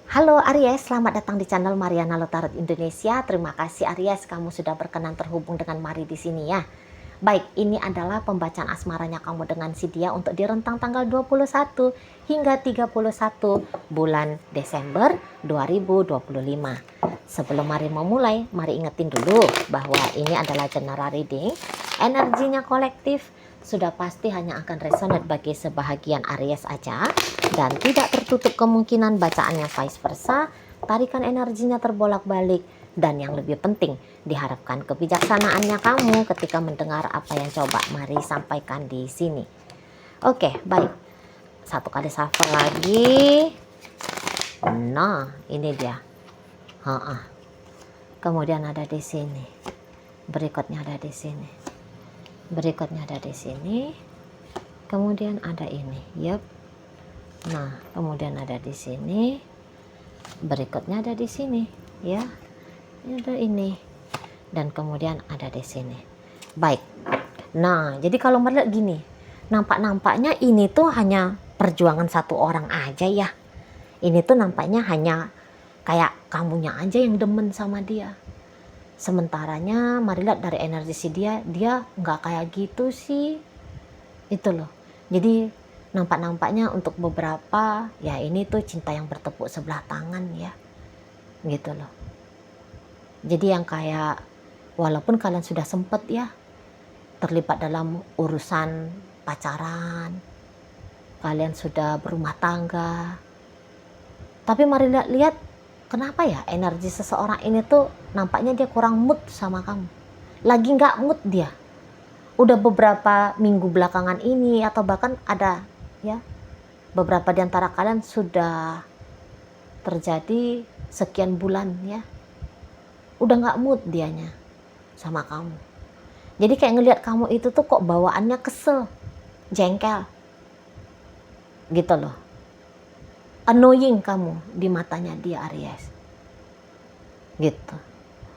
Halo Aries, selamat datang di channel Mariana Lotarot Indonesia. Terima kasih Aries, kamu sudah berkenan terhubung dengan Mari di sini ya. Baik, ini adalah pembacaan asmaranya kamu dengan si dia untuk di rentang tanggal 21 hingga 31 bulan Desember 2025. Sebelum Mari memulai, mari ingetin dulu bahwa ini adalah general reading. Energinya kolektif, sudah pasti hanya akan resonate bagi sebahagian Aries aja dan tidak tertutup kemungkinan bacaannya vice versa, tarikan energinya terbolak-balik, dan yang lebih penting diharapkan kebijaksanaannya kamu ketika mendengar apa yang coba Mari sampaikan di sini. Oke, baik. Satu kali shuffle lagi. Nah, ini dia. Kemudian ada di sini. Berikutnya ada di sini. Berikutnya ada di sini. Kemudian ada ini. Yup. Nah, kemudian ada di sini. Berikutnya ada di sini, ya. Ada ini. Dan kemudian ada di sini. Baik. Nah, jadi kalau melihat gini, nampaknya ini tuh hanya perjuangan satu orang aja ya. Ini tuh nampaknya hanya kayak kamunya aja yang demen sama dia. Sementaranya mari lihat dari energi si dia nggak kayak gitu sih. Itu loh. Jadi nampaknya untuk beberapa ya ini tuh cinta yang bertepuk sebelah tangan ya. Gitu loh. Jadi yang kayak walaupun kalian sudah sempet ya terlibat dalam urusan pacaran, kalian sudah berumah tangga, tapi mari lihat kenapa ya energi seseorang ini tuh nampaknya dia kurang mood sama kamu. Lagi nggak mood dia. Udah beberapa minggu belakangan ini atau bahkan ada ya beberapa di antara kalian sudah terjadi sekian bulan ya. Udah nggak mood dianya sama kamu. Jadi kayak ngelihat kamu itu tuh kok bawaannya kesel, jengkel. Gitu loh. Annoying kamu di matanya dia Aries. Gitu.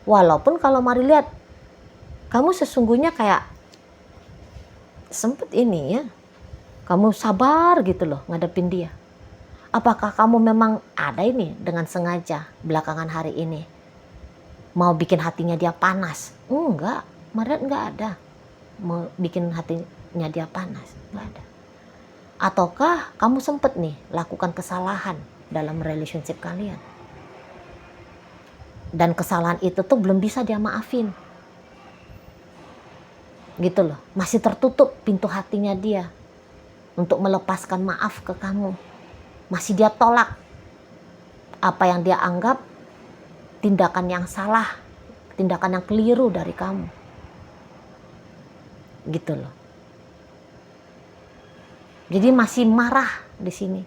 Walaupun kalau mari lihat kamu sesungguhnya kayak sempet ini ya. Kamu sabar gitu loh ngadepin dia. Apakah kamu memang ada ini dengan sengaja belakangan hari ini mau bikin hatinya dia panas? Enggak, mari lihat enggak ada. Mau bikin hatinya dia panas, enggak ada. Ataukah kamu sempet nih lakukan kesalahan dalam relationship kalian? Dan kesalahan itu tuh belum bisa dia maafin. Gitu loh, masih tertutup pintu hatinya dia untuk melepaskan maaf ke kamu. Masih dia tolak apa yang dia anggap tindakan yang salah, tindakan yang keliru dari kamu. Gitu loh. Jadi masih marah di sini.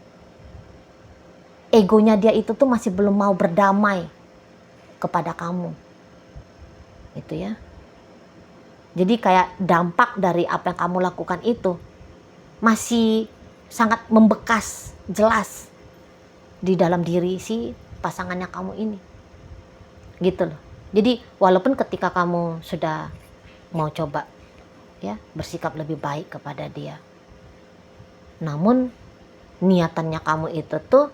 Egonya dia itu tuh masih belum mau berdamai kepada kamu. Itu ya. Jadi kayak dampak dari apa yang kamu lakukan itu masih sangat membekas jelas di dalam diri si pasangannya kamu ini. Gitu loh. Jadi walaupun ketika kamu sudah mau coba ya bersikap lebih baik kepada dia, namun niatannya kamu itu tuh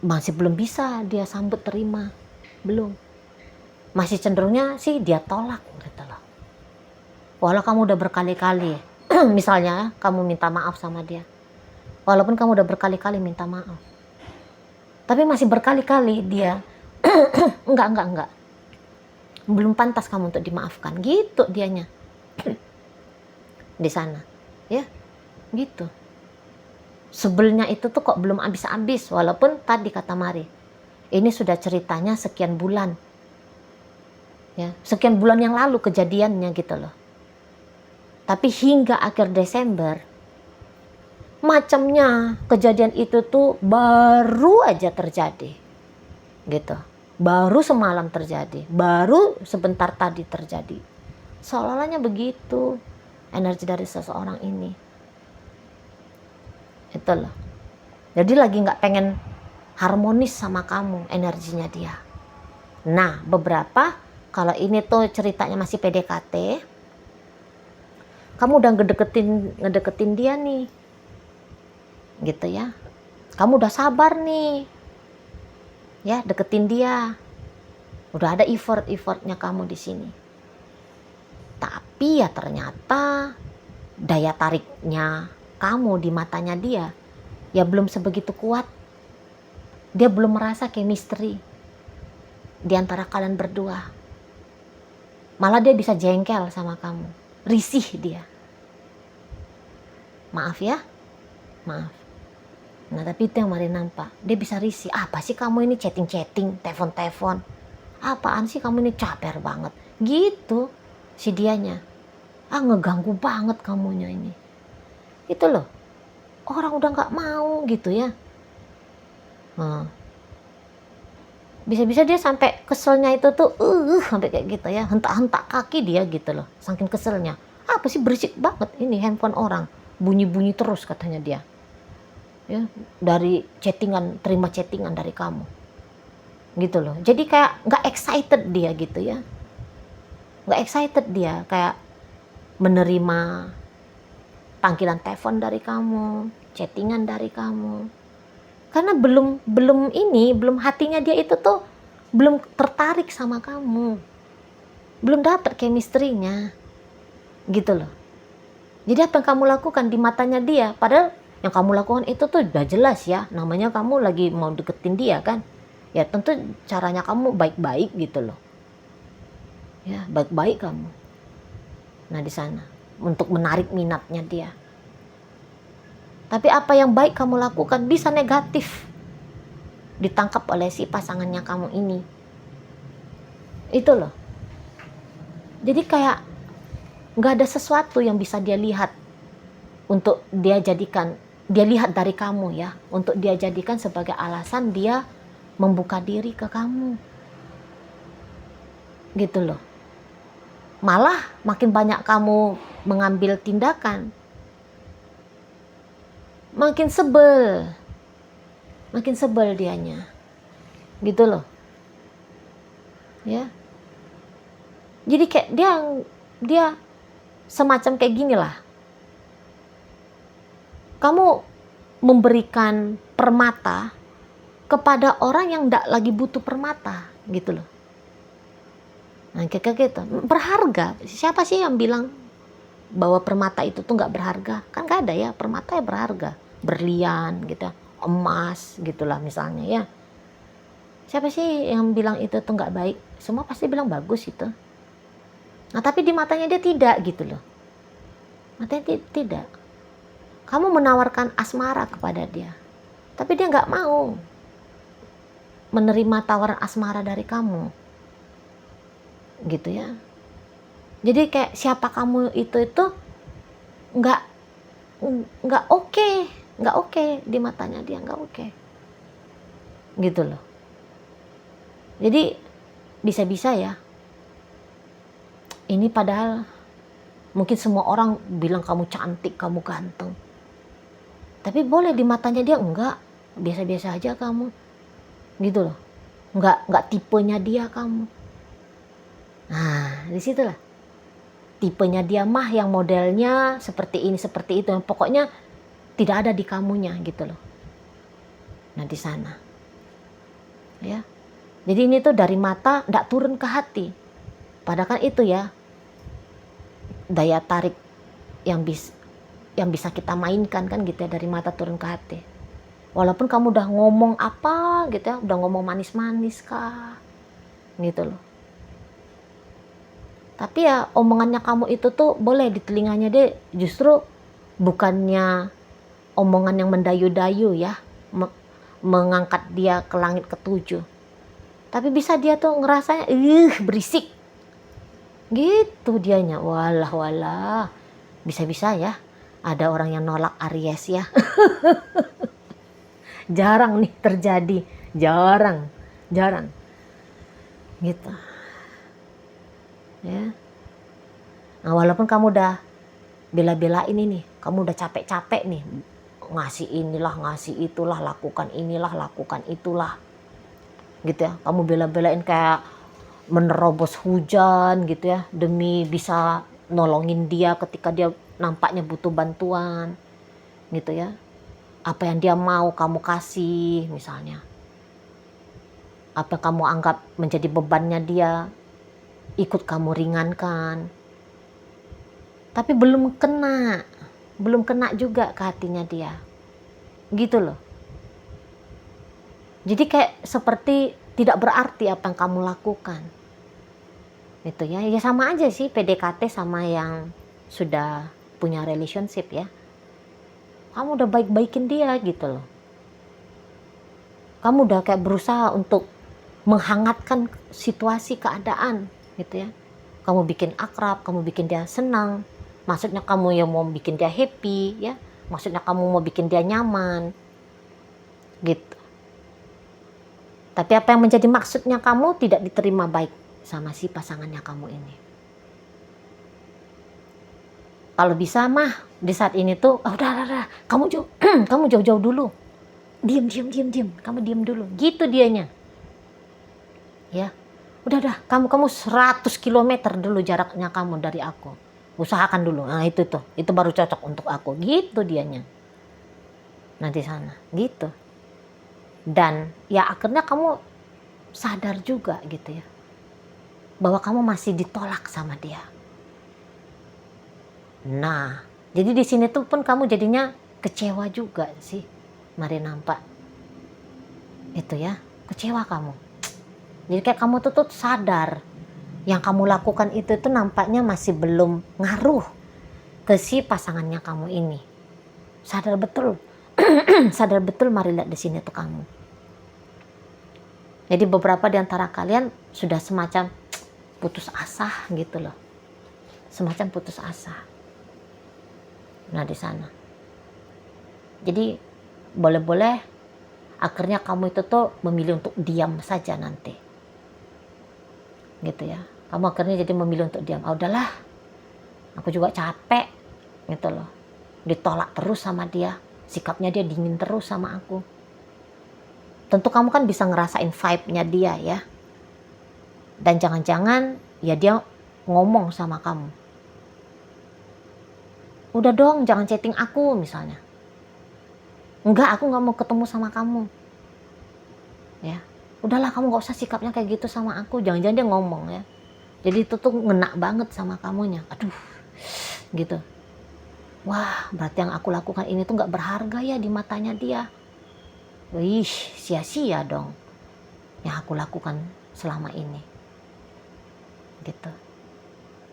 masih belum bisa dia sambut terima, belum. Masih cenderungnya sih dia tolak gitu loh. Walau kamu udah berkali-kali, misalnya kamu minta maaf sama dia, walaupun kamu udah berkali-kali minta maaf, tapi masih berkali-kali dia enggak, belum pantas kamu untuk dimaafkan, gitu dianya di sana, ya. Gitu. Sebelnya itu tuh kok belum habis-habis. Walaupun tadi kata Mari, ini sudah ceritanya sekian bulan. Ya, sekian bulan yang lalu kejadiannya gitu loh. Tapi hingga akhir Desember, macamnya kejadian itu tuh baru aja terjadi. Gitu. Baru semalam terjadi. Baru sebentar tadi terjadi. Seolah-olahnya begitu energi dari seseorang ini. Itu loh. Jadi lagi nggak pengen harmonis sama kamu energinya dia. Nah beberapa kalau ini tuh ceritanya masih PDKT, kamu udah ngedeketin dia nih, gitu ya. Kamu udah sabar nih ya, deketin dia. Udah ada effortnya kamu di sini. Tapi ya ternyata daya tariknya kamu di matanya dia ya belum sebegitu kuat. Dia belum merasa chemistry di antara kalian berdua. Malah dia bisa jengkel sama kamu, risih dia. Maaf ya, maaf. Nah tapi itu yang Mari nampak, dia bisa risih. Apa sih kamu ini chatting-chatting, telepon-telepon, apaan sih kamu ini, caper banget gitu si dianya. Ngeganggu banget kamunya ini. Itu loh, orang udah gak mau gitu ya. Bisa-bisa dia sampai keselnya itu tuh sampai kayak gitu ya, hentak-hentak kaki dia gitu loh, saking keselnya. Apa sih berisik banget ini handphone orang, bunyi-bunyi terus katanya dia ya, dari chattingan, terima chattingan dari kamu gitu loh. Jadi kayak nggak excited dia gitu ya, nggak excited dia kayak menerima panggilan telepon dari kamu, chattingan dari kamu, karena belum hatinya dia itu tuh belum tertarik sama kamu, belum dapet chemistry-nya gitu loh. Jadi apa yang kamu lakukan di matanya dia, padahal yang kamu lakukan itu tuh udah jelas ya, namanya kamu lagi mau deketin dia kan, ya tentu caranya kamu baik-baik gitu loh ya, baik-baik kamu. Nah di sana untuk menarik minatnya dia. Tapi apa yang baik kamu lakukan bisa negatif ditangkap oleh si pasangannya kamu ini. Itu loh. Jadi kayak nggak ada sesuatu yang bisa dia lihat untuk dia lihat dari kamu ya, untuk dia jadikan sebagai alasan dia membuka diri ke kamu. Gitu loh. Malah makin banyak kamu mengambil tindakan, makin sebel dianya. Gitu loh. Ya. Jadi kayak dia semacam kayak gini lah. Kamu memberikan permata kepada orang yang enggak lagi butuh permata gitu loh. Nah kayak gitu, berharga. Siapa sih yang bilang bahwa permata itu tuh nggak berharga? Kan nggak ada ya, permata ya berharga, berlian gitu, emas gitulah misalnya ya. Siapa sih yang bilang itu tuh nggak baik? Semua pasti bilang bagus itu. Nah tapi di matanya dia tidak gitu loh, matanya tidak. Kamu menawarkan asmara kepada dia, tapi dia nggak mau menerima tawaran asmara dari kamu gitu ya. Jadi kayak siapa kamu itu nggak oke di matanya dia, nggak oke gitu loh. Jadi bisa-bisa ya ini, padahal mungkin semua orang bilang kamu cantik, kamu ganteng, tapi boleh di matanya dia enggak, biasa-biasa aja kamu gitu loh, nggak tipenya dia kamu. Nah disitulah tipenya dia mah yang modelnya seperti ini seperti itu, pokoknya tidak ada di kamunya gitu loh. Nah di sana ya, jadi ini tuh dari mata nggak turun ke hati, padahal kan itu ya daya tarik yang bisa kita mainkan kan gitu ya, dari mata turun ke hati. Walaupun kamu udah ngomong apa gitu ya, udah ngomong manis-manis kah gitu loh, tapi ya omongannya kamu itu tuh boleh di telinganya dia justru bukannya omongan yang mendayu-dayu ya, mengangkat dia ke langit ketujuh, tapi bisa dia tuh ngerasanya berisik gitu dianya. Walah bisa-bisa ya ada orang yang nolak Aries ya. Jarang nih terjadi, jarang gitu ya. Nah walaupun kamu udah bela-belain ini, kamu udah capek-capek nih ngasih inilah ngasih itulah, lakukan inilah lakukan itulah gitu ya, kamu bela-belain kayak menerobos hujan gitu ya demi bisa nolongin dia ketika dia nampaknya butuh bantuan gitu ya. Apa yang dia mau kamu kasih misalnya. Apa yang kamu anggap menjadi bebannya dia, ikut kamu ringankan. Tapi belum kena juga ke hatinya dia. Gitu loh. Jadi kayak seperti tidak berarti apa yang kamu lakukan. Itu ya, ya sama aja sih PDKT sama yang sudah punya relationship ya. Kamu udah baik-baikin dia gitu loh. Kamu udah kayak berusaha untuk menghangatkan situasi keadaan gitu ya. Kamu bikin akrab, kamu bikin dia senang. Maksudnya kamu yang mau bikin dia happy ya. Maksudnya kamu mau bikin dia nyaman. Gitu. Tapi apa yang menjadi maksudnya kamu tidak diterima baik sama si pasangannya kamu ini. Kalau bisa mah di saat ini tuh, udah, kamu jauh-jauh dulu. Diam. Kamu diam dulu. Gitu dianya. Ya. Udah, kamu 100 kilometer dulu jaraknya kamu dari aku. Usahakan dulu. Nah, itu baru cocok untuk aku. Gitu dianya. Nanti sana. Gitu. Dan ya akhirnya kamu sadar juga gitu ya. Bahwa kamu masih ditolak sama dia. Nah, jadi di sini tuh pun kamu jadinya kecewa juga sih. Mari nampak. Itu ya, kecewa kamu. Jadi kayak kamu tuh sadar yang kamu lakukan itu tuh nampaknya masih belum ngaruh ke si pasangannya kamu ini. Sadar betul. Sadar betul, mari lihat di sini tuh kamu. Jadi beberapa di antara kalian sudah semacam putus asa gitu loh. Semacam putus asa. Nah, di sana. Jadi boleh-boleh akhirnya kamu itu tuh memilih untuk diam saja nanti. Gitu ya. Kamu akhirnya jadi memilih untuk diam. Udahlah. Aku juga capek gitu loh. Ditolak terus sama dia. Sikapnya dia dingin terus sama aku. Tentu kamu kan bisa ngerasain vibe-nya dia ya. Dan jangan-jangan ya dia ngomong sama kamu. Udah dong, jangan chatting aku misalnya. Enggak, aku gak mau ketemu sama kamu. Ya, udahlah kamu gak usah sikapnya kayak gitu sama aku. Jangan-jangan dia ngomong ya. Jadi itu tuh ngena banget sama kamunya. Aduh, gitu. Wah, berarti yang aku lakukan ini tuh gak berharga ya di matanya dia. Wih, sia-sia dong yang aku lakukan selama ini. Gitu.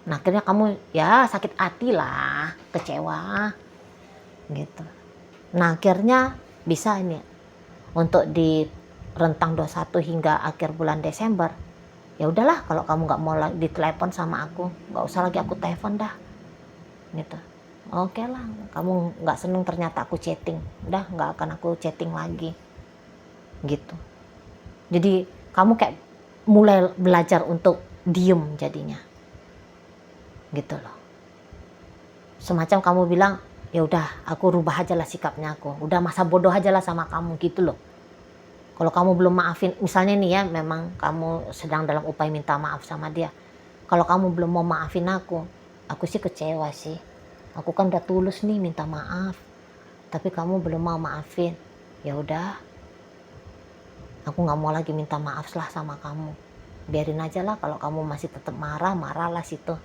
Nah, akhirnya kamu ya sakit hati lah, kecewa. Gitu. Nah, akhirnya bisa ini untuk di rentang 21 hingga akhir bulan Desember. Ya udahlah, kalau kamu nggak mau ditelepon sama aku, nggak usah lagi aku telepon dah. Gitu. Oke lah, kamu nggak seneng ternyata aku chatting, udah nggak akan aku chatting lagi. Gitu. Jadi kamu kayak mulai belajar untuk diem jadinya. Gitu loh. Semacam kamu bilang, ya udah aku rubah aja lah sikapnya aku. Udah masa bodoh aja lah sama kamu gitu loh. Kalau kamu belum maafin, misalnya nih ya, memang kamu sedang dalam upaya minta maaf sama dia. Kalau kamu belum mau maafin aku sih kecewa sih. Aku kan udah tulus nih minta maaf, tapi kamu belum mau maafin. Ya udah, aku nggak mau lagi minta maaf lah sama kamu. Biarin aja lah, kalau kamu masih tetap marah lah situ.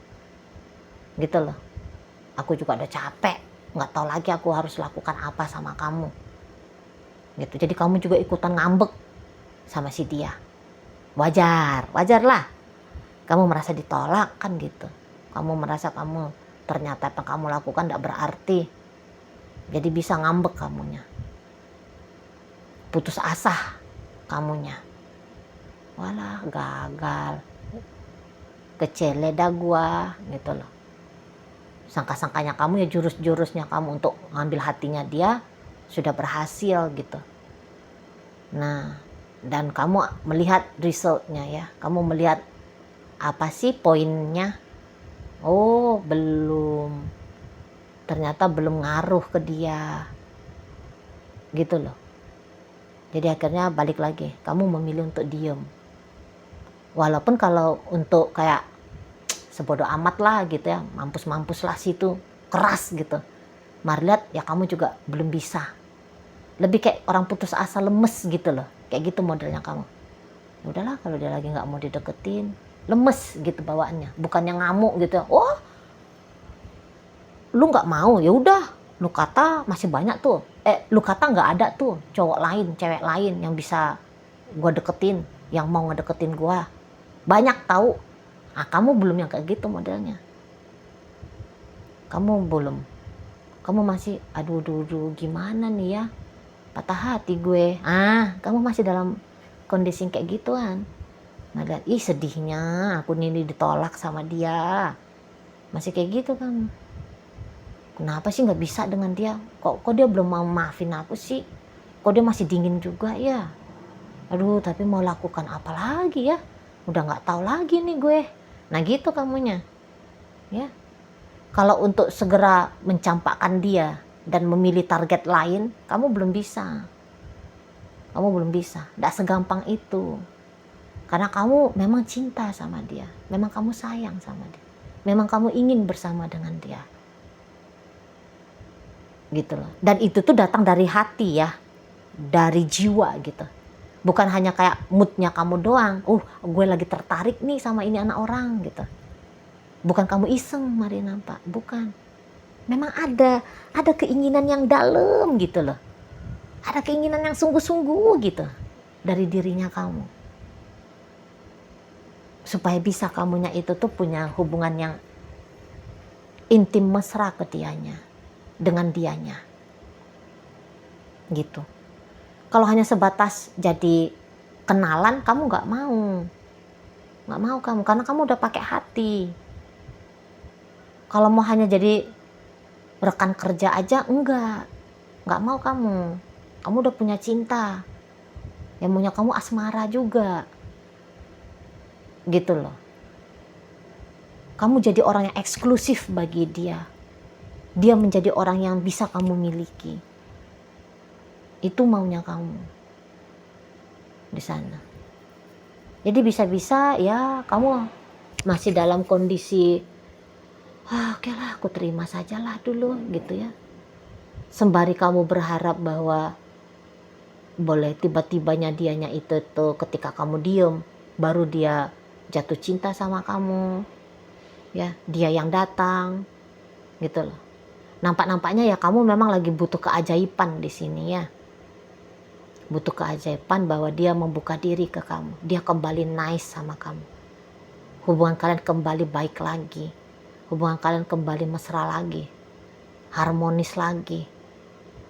Gitu loh. Aku juga udah capek, nggak tahu lagi aku harus lakukan apa sama kamu. Gitu. Jadi kamu juga ikutan ngambek sama si dia. Wajar lah. Kamu merasa ditolak kan gitu. Kamu merasa kamu ternyata apa kamu lakukan tidak berarti. Jadi bisa ngambek kamunya. Putus asa kamunya. Walah, gagal. Kecele dah gua gitu loh. Sangka-sangkanya kamu ya jurus-jurusnya kamu untuk ngambil hatinya dia sudah berhasil gitu. Nah, dan kamu melihat resultnya ya. Kamu melihat apa sih poinnya? Oh, belum. Ternyata belum ngaruh ke dia. Gitu loh. Jadi akhirnya balik lagi. Kamu memilih untuk diem. Walaupun kalau untuk kayak sebodoh amat lah gitu ya. Mampus-mampus lah situ. Keras gitu. Mari lihat ya kamu juga belum bisa. Lebih kayak orang putus asa lemes gitu loh. Kayak gitu modelnya kamu. Udahlah, kalau dia lagi nggak mau dideketin, lemes gitu bawaannya, bukannya ngamuk gitu. Oh, lu nggak mau, ya udah, lu kata masih banyak tuh, lu kata nggak ada tuh cowok lain, cewek lain yang bisa gue deketin, yang mau ngedeketin gue, banyak tahu. Ah, kamu belum yang kayak gitu modelnya, kamu belum, kamu masih aduh gimana nih ya, patah hati gue. Kamu masih dalam kondisi kayak gituan. Nah, ih sedihnya aku ini ditolak sama dia, masih kayak gitu kamu. Kenapa sih nggak bisa dengan dia? Kok dia belum mau maafin aku sih? Kok dia masih dingin juga ya? Aduh, tapi mau lakukan apa lagi ya? Udah nggak tahu lagi nih gue. Nah gitu kamunya, ya. Kalau untuk segera mencampakkan dia dan memilih target lain, kamu belum bisa. Kamu belum bisa. Nggak segampang itu. Karena kamu memang cinta sama dia, memang kamu sayang sama dia, memang kamu ingin bersama dengan dia. Gitu loh. Dan itu tuh datang dari hati ya, dari jiwa gitu, bukan hanya kayak moodnya kamu doang. Gue lagi tertarik nih sama ini anak orang gitu, bukan kamu iseng mari nampak, bukan. Memang ada keinginan yang dalam gitu loh, ada keinginan yang sungguh-sungguh gitu dari dirinya kamu, supaya bisa kamunya itu tuh punya hubungan yang intim mesra ke dianya, dengan dianya gitu. Kalau hanya sebatas jadi kenalan, kamu nggak mau kamu, karena kamu udah pakai hati. Kalau mau hanya jadi rekan kerja aja, nggak mau kamu udah punya cinta, yang punya kamu asmara juga gitu loh. Kamu jadi orang yang eksklusif bagi dia, dia menjadi orang yang bisa kamu miliki. Itu maunya kamu di sana. Jadi bisa-bisa ya kamu masih dalam kondisi oke lah, aku terima sajalah dulu gitu ya. Sembari kamu berharap bahwa boleh tiba-tibanya dianya itu tuh ketika kamu diem baru dia jatuh cinta sama kamu. Ya, dia yang datang gitu loh. Nampak-nampaknya ya kamu memang lagi butuh keajaiban di sini ya. Butuh keajaiban bahwa dia membuka diri ke kamu, dia kembali nice sama kamu, hubungan kalian kembali baik lagi, hubungan kalian kembali mesra lagi, harmonis lagi.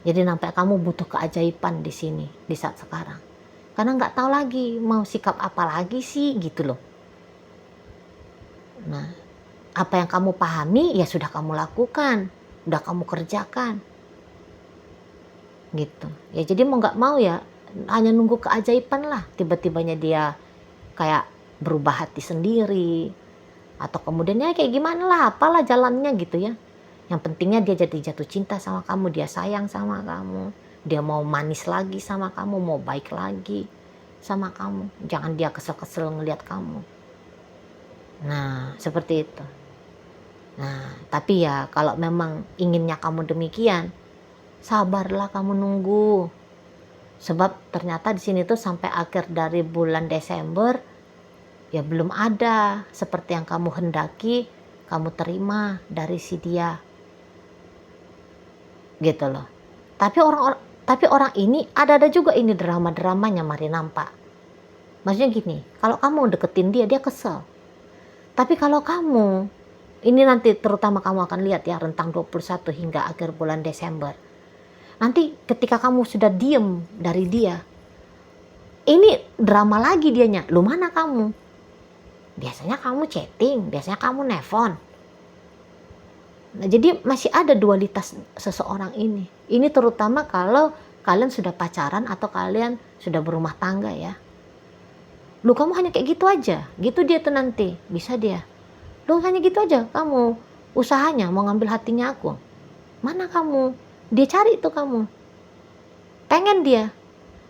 Jadi nampak kamu butuh keajaiban di sini di saat sekarang, karena nggak tahu lagi mau sikap apa lagi sih gitu loh. Nah, apa yang kamu pahami ya sudah kamu lakukan, udah kamu kerjakan gitu ya. Jadi mau nggak mau ya hanya nunggu keajaiban lah, tiba-tibanya dia kayak berubah hati sendiri, atau kemudian ya kayak gimana lah, apalah jalannya gitu ya. Yang pentingnya dia jadi jatuh cinta sama kamu, dia sayang sama kamu, dia mau manis lagi sama kamu, mau baik lagi sama kamu, jangan dia kesel-kesel ngelihat kamu. Nah seperti itu. Nah tapi ya kalau memang inginnya kamu demikian, sabarlah kamu nunggu. Sebab ternyata di sini tuh sampai akhir dari bulan Desember ya belum ada seperti yang kamu hendaki, kamu terima dari si dia. Gitu loh. Tapi orang ini ada juga ini drama-dramanya mari nampak. Maksudnya gini, kalau kamu deketin dia kesel. Tapi kalau kamu ini nanti terutama kamu akan lihat ya rentang 21 hingga akhir bulan Desember. Nanti ketika kamu sudah diem dari dia, ini drama lagi dianya. Lu mana kamu? Biasanya kamu chatting, biasanya kamu nelfon. Nah, jadi masih ada dualitas seseorang ini. Ini terutama kalau kalian sudah pacaran atau kalian sudah berumah tangga ya. Lu kamu hanya kayak gitu aja, gitu dia tuh nanti, bisa dia. Lu hanya gitu aja, kamu usahanya mau ngambil hatinya aku. Mana kamu? Dia cari tuh kamu, pengen dia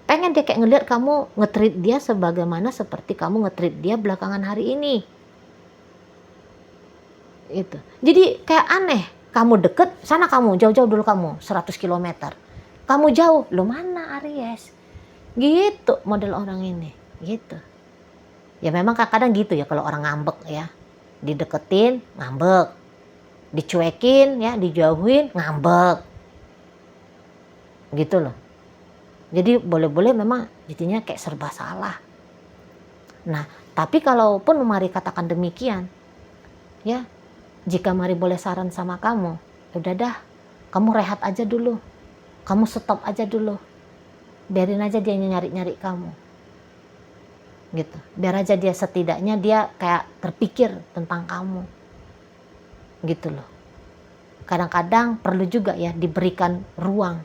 kayak ngelihat kamu nge-treat dia sebagaimana seperti kamu nge-treat dia belakangan hari ini. Itu jadi kayak aneh, kamu deket sana, kamu jauh-jauh dulu, kamu 100 km kamu jauh, lu mana Aries gitu model orang ini gitu. Ya memang kadang-kadang gitu ya kalau orang ngambek ya. Dideketin, ngambek. Dicuekin ya, dijauhin, ngambek. Gitu loh. Jadi boleh-boleh memang jadinya kayak serba salah. Nah, tapi kalaupun Mari katakan demikian, ya, jika Mari boleh saran sama kamu, udah dah, kamu rehat aja dulu. Kamu stop aja dulu. Biarin aja dia nyari-nyari kamu. Gitu. Biar aja dia setidaknya dia kayak terpikir tentang kamu. Gitu loh. Kadang-kadang perlu juga ya diberikan ruang.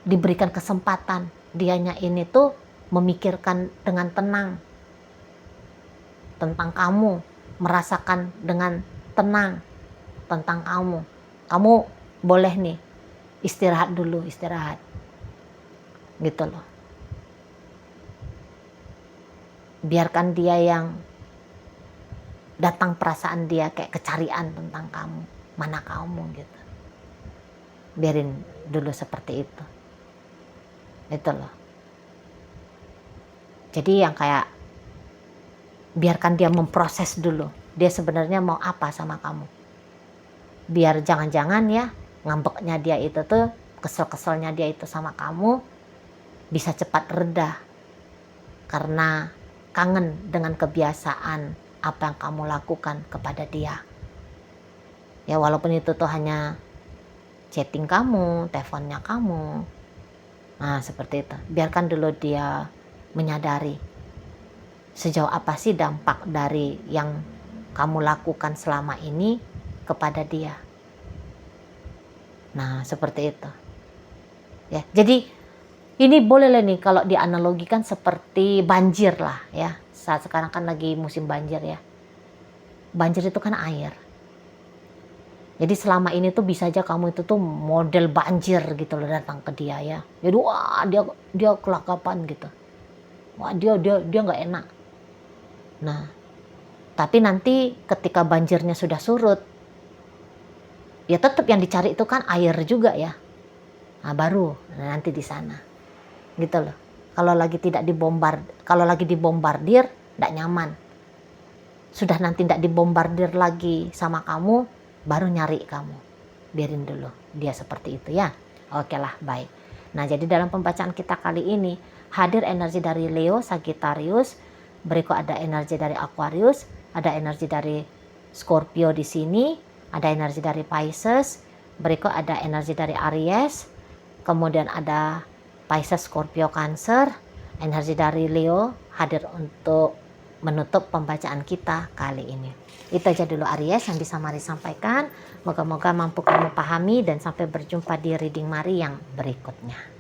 Diberikan kesempatan. Dianya ini tuh memikirkan dengan tenang tentang kamu. Merasakan dengan tenang tentang kamu. Kamu boleh nih istirahat dulu, istirahat. Gitu loh. Biarkan dia yang datang perasaan dia kayak kecarian tentang kamu. Mana kamu gitu. Biarin dulu seperti itu. Itu loh. Jadi yang kayak biarkan dia memproses dulu. Dia sebenarnya mau apa sama kamu. Biar jangan-jangan ya ngambeknya dia itu tuh, kesel-keselnya dia itu sama kamu bisa cepat reda. Karena kangen dengan kebiasaan apa yang kamu lakukan kepada dia. Ya walaupun itu tuh hanya chatting kamu, teleponnya kamu. Nah seperti itu. Biarkan dulu dia menyadari sejauh apa sih dampak dari yang kamu lakukan selama ini kepada dia. Nah seperti itu. Ya, jadi ini boleh lah nih kalau dianalogikan seperti banjir lah ya. Saat sekarang kan lagi musim banjir ya. Banjir itu kan air. Jadi selama ini tuh bisa aja kamu itu tuh model banjir gitu loh datang ke dia ya. Jadi wah dia kelakapan gitu. Wah dia nggak enak. Nah, tapi nanti ketika banjirnya sudah surut, ya tetap yang dicari itu kan air juga ya. Nah baru nanti di sana. Gitu loh. Kalau lagi dibombardir tidak nyaman. Sudah nanti tidak dibombardir lagi sama kamu, baru nyari kamu. Biarin dulu dia seperti itu ya. Oke lah, baik. Nah, jadi dalam pembacaan kita kali ini hadir energi dari Leo, Sagittarius, berikut ada energi dari Aquarius, ada energi dari Scorpio di sini, ada energi dari Pisces, berikut ada energi dari Aries, kemudian ada Pisces, Scorpio, Cancer. Energi dari Leo hadir untuk menutup pembacaan kita kali ini. Itu aja dulu Aries yang bisa Mari sampaikan. Moga-moga mampu kamu pahami dan sampai berjumpa di reading Mari yang berikutnya.